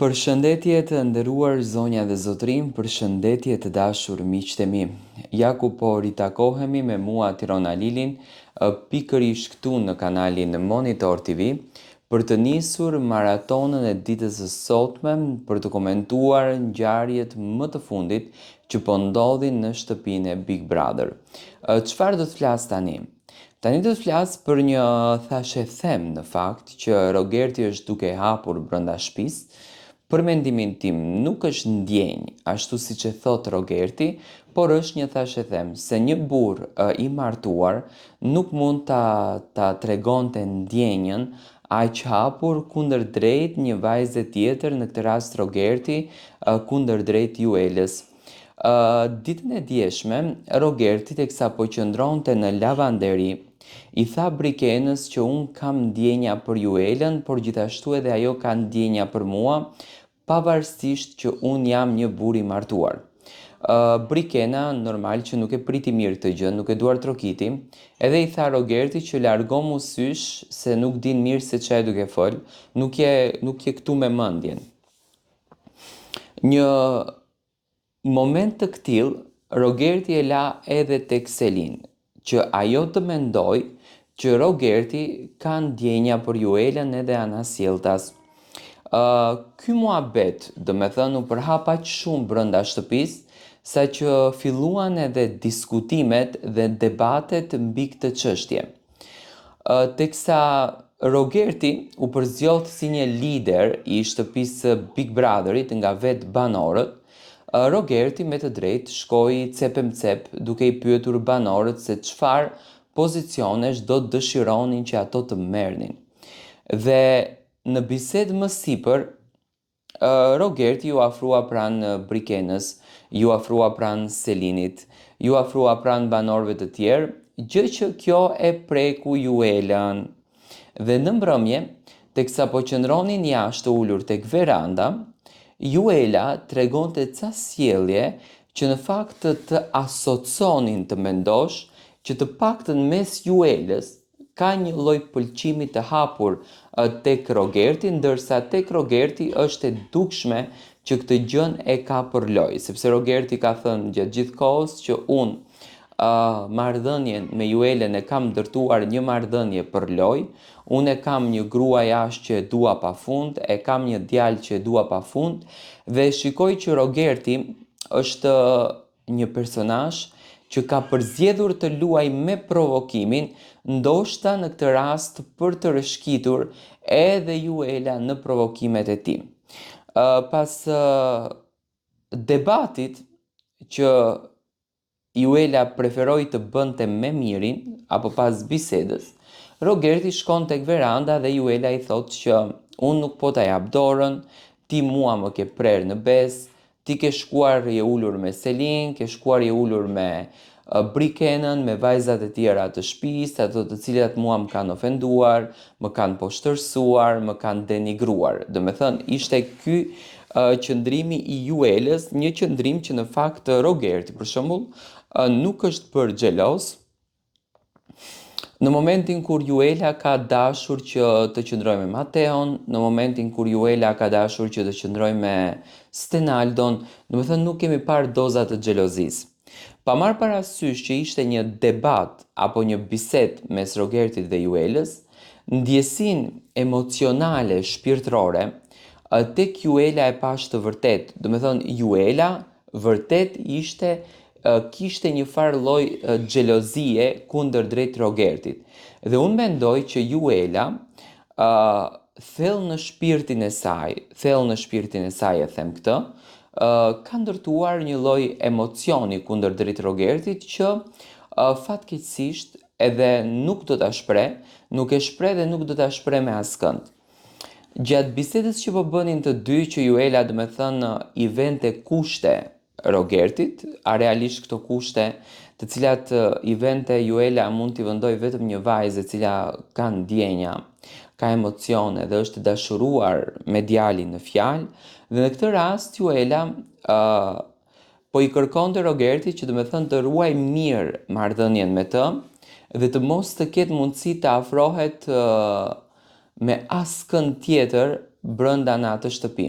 Përshëndetje të nderuar zonja dhe zotrim, përshëndetje të dashur miqtë e mi. Ja ku po ritakohemi me mua Tirona Lilin, pikërisht këtu në kanalin Monitor TV, për të nisur maratonën e ditës së sotme, për të komentuar ngjarjet më të fundit që po ndodhin në shtëpinë e Big Brother. Çfarë do të flas tani? Tani do të flas për një thashë them në fakt që Rogerti është duke hapur brenda shtëpisë. Për mendimin tim nuk është ndjenjë, ashtu siç e thot Rogerti, por është një thashë them se një burr i martuar nuk mund ta tregonte ndjenjën aq hapur kundërdrejt një vajze tjetër, në këtë rast Rogerti, kundërdrejt Juelës. Ditën e djeshme, Rogerti teksa po qëndronte në lavanderi, i tha Brikenës që unë kam ndjenja për Juelën, por gjithashtu edhe ajo ka ndjenja për mua, pavarësisht që unë jam një burr i martuar. Brikena normal që nuk e priti mirë këtë gjë, nuk e duar trokiti, edhe i tha Rogerti që largo mu sysh se nuk din mirë se çfarë duke fol, nuk je këtu me mendjen. Një moment të këtill, Rogerti e la edhe tek Selin, që ajo të mendoj që Rogerti ka ndjenja për Juelën edhe Anasjelltas. Ky muhabet, do me thënë, u përhap aq shumë brenda shtëpisë, sa që filluan edhe diskutimet dhe debatet mbi këtë çështje. Teksa Rogerti u përzjodh si një lider i shtëpisë Big Brotherit nga vetë banorët, Rogerti me të drejtë shkoi cepem cep duke i pyetur banorët se çfarë pozicionesh do të dëshironin që ato të merrnin. Dhe në bisedë më sipër, Rogerti ju afrua pranë Brikenës, ju afrua pranë Selinit, ju afrua pranë banorëve të tjerë, gjë që kjo e preku Juelën. Dhe në mbrëmje, teksa po qëndronin jashtë ulur tek veranda, Juela tregonte ca sjellje që në fakt të asoconin të mendosh që të paktën mes Juelës ka një lloj pëlqimi të hapur tek Rogerti, ndërsa tek Rogerti është e dukshme që këtë gjën e ka për lojë, sepse Rogerti ka thënë gjatë gjithë kohës që unë marrëdhënien me Juelën e kam ndërtuar një marrëdhënie për lojë, unë e kam një grua jashtë që e dua pafund, e kam një djalë që e dua pafund, dhe shikoj që Rogerti është një personazh që ka përzgjedhur të luaj me provokimin, ndoshta në këtë rast për të rëshqitur edhe Juela në provokimet e tij. Pas debatit që Juela preferoi të bënte me Mirin, apo pas bisedës, Rogerti shkon tek veranda dhe Juela i thotë që unë nuk po ta jap dorën, ti mua më ke prerë në besë, ti ke shkuar je ulur me Selin, ke shkuar je ulur me Brikenën, me vajzat e tjera të shtëpisë, ato të cilat mua më kanë ofenduar, më kanë poshtërsuar, më kanë denigruar. Do me thënë, ishte ky qëndrimi i Juelës, një qëndrim që në fakt Rogerti, për shembull, nuk është për xhelos. Në momentin kur Juela ka dashur që të qëndroj me Mateon, në momentin kur Juela ka dashur që të qëndroj me Stenaldon, do me thënë nuk kemi parë doza të xhelozisë. Pa marrë parasysh që ishte një debat apo një bisedë mes Rogertit dhe Juelës, ndjesinë emocionale shpirtërore tek Juela e pash të vërtet. Do me thënë, Juela vërtet kishte një farë lloj xhelozie kundërdrejt Rogertit. Dhe unë mendoj që Juela thellë në shpirtin e saj e them këtë, ka ndërtuar një lloj emocioni kundërdrejt Rogertit që fatkeqësisht edhe nuk do ta shpreh, nuk e shpreh dhe nuk do ta shpreh me askënd. Gjatë bisedës që po bënin të dy, që Juela do me thënë i vente kushte Rogertit, a realisht këto kushte të cilat i vente Juela mund t'i vendoj vetëm një vajzë e cila ka ndjenja, ka emocione dhe është dashuruar me djalin në fjalë, dhe në këtë rast Juela po i kërkonte Rogertit që do me thënë të ruaj mirë marrëdhënien me të dhe të mos të ketë mundësi të afrohet me askën tjetër brenda në atë shtëpi.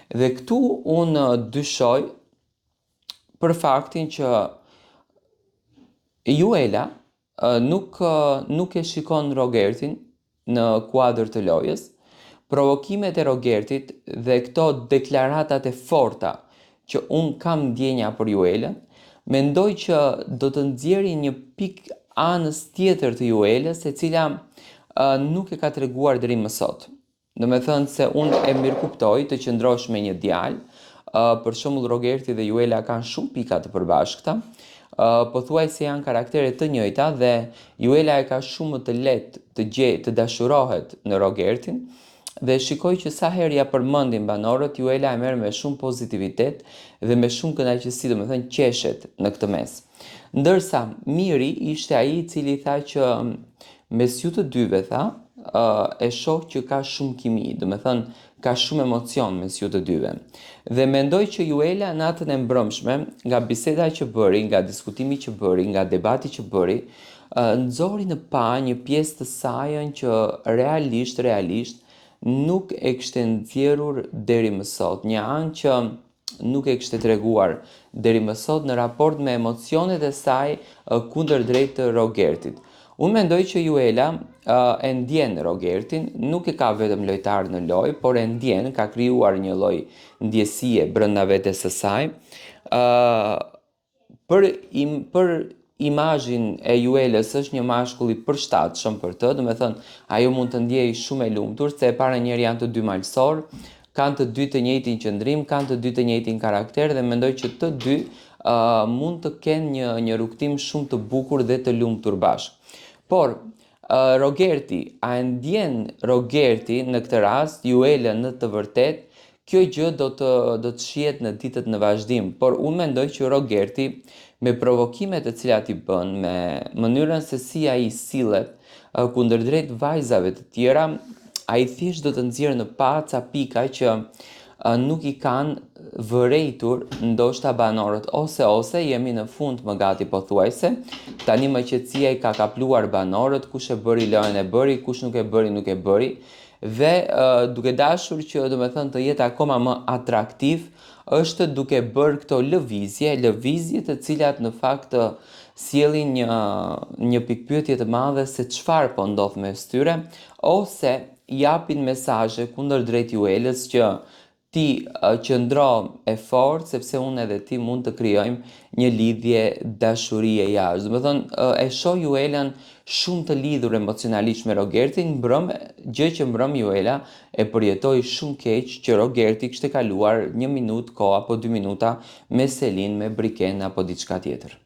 Dhe këtu unë dyshoj për faktin që Juela nuk e shikon Rogertin në kuadër të lojës. Provokimet e Rogertit dhe këto deklaratat e forta që unë kam ndjenja për Juelën, mendoj që do të nxjerrë një pikë anës tjetër të Juelës, e cila nuk e ka treguar deri më sot. Do me thënë se unë e mirë kuptoj të qëndrosh me një djalë, për shembull Rogerti dhe Juela kanë shumë pika të përbashkëta, pothuajse janë karaktere të njëjta dhe Juela e ka shumë më të lehtë të dashurohet në Rogertin, dhe shikoj që sa herë ja përmendin banorët, Juela e merr me shumë pozitivitet dhe me shumë kënaqësi, domethënë qeshet në këtë mes. Ndërsa Miri ishte ai i cili tha që mes ju të dyve, tha, e shoh që ka shumë kimi, domethënë ka shumë emocion mes ju të dyve. Dhe mendoj që Juela natën e mbrëmshme, nga biseda që bëri, nga diskutimi që bëri, nga debati që bëri, nxori në pa një pjesë të sajën që realisht nuk e kishte nxjerrur deri më sot, një anë që nuk e kishte treguar deri më sot në raport me emocionet e saj kundër drejt të Rogertit. Unë mendoj që Juela e ndjen Rogertin, nuk e ka vetëm lojtar në lojë, por e ndjen, ka krijuar një lloj ndjesie brenda vetes së saj. Për imazhin e Juelës është një mashkull i përshtatshëm për të, do me thënë ajo mund të ndjej shumë e lumtur, se e para njerë janë të dy malsor, kanë të dy të njëjtin qëndrim, kanë të dy të njëjtin karakter dhe mendoj që të dy mund të kenë një rrugtim shumë të bukur dhe të lumtur bashkë. Por Rogerti, a e ndjen Rogerti në këtë rast Juelën në të vërtet? Kjo gjë do të shihet në ditët në vazhdim, por unë mendoj që Rogerti me provokimet të cilat i bën, me mënyrën se si ai sillet kundërdrejt vajzave të tjera, ai thjesht do të nxjerrë në pa ca pika që nuk i kanë vërejtur ndoshta banorët, ose jemi në fund më gati pothuajse, tani më qetësia i ka kapluar banorët, kush e bëri lojën e bëri, kush nuk e bëri, dhe duke dashur që do me thënë të jetë akoma më atraktiv, është duke bërë këto lëvizje të cilat në fakt sjellin një pikpyetje të madhe se çfarë po ndodh mes tyre, ose japin mesazhe kundërdrejt Juelës që ti qëndro e fortë, sepse unë edhe ti mund të krijojmë një lidhje dashurie jashtë. Do me thënë, e shoh Juelën shumë të lidhur emocionalisht me Rogertin, gjë që mbrëm Juela e përjetoi shumë keq që Rogerti kishte kaluar 1 minutë kohë apo 2 minuta me Selin, me Briken apo diçka tjetër.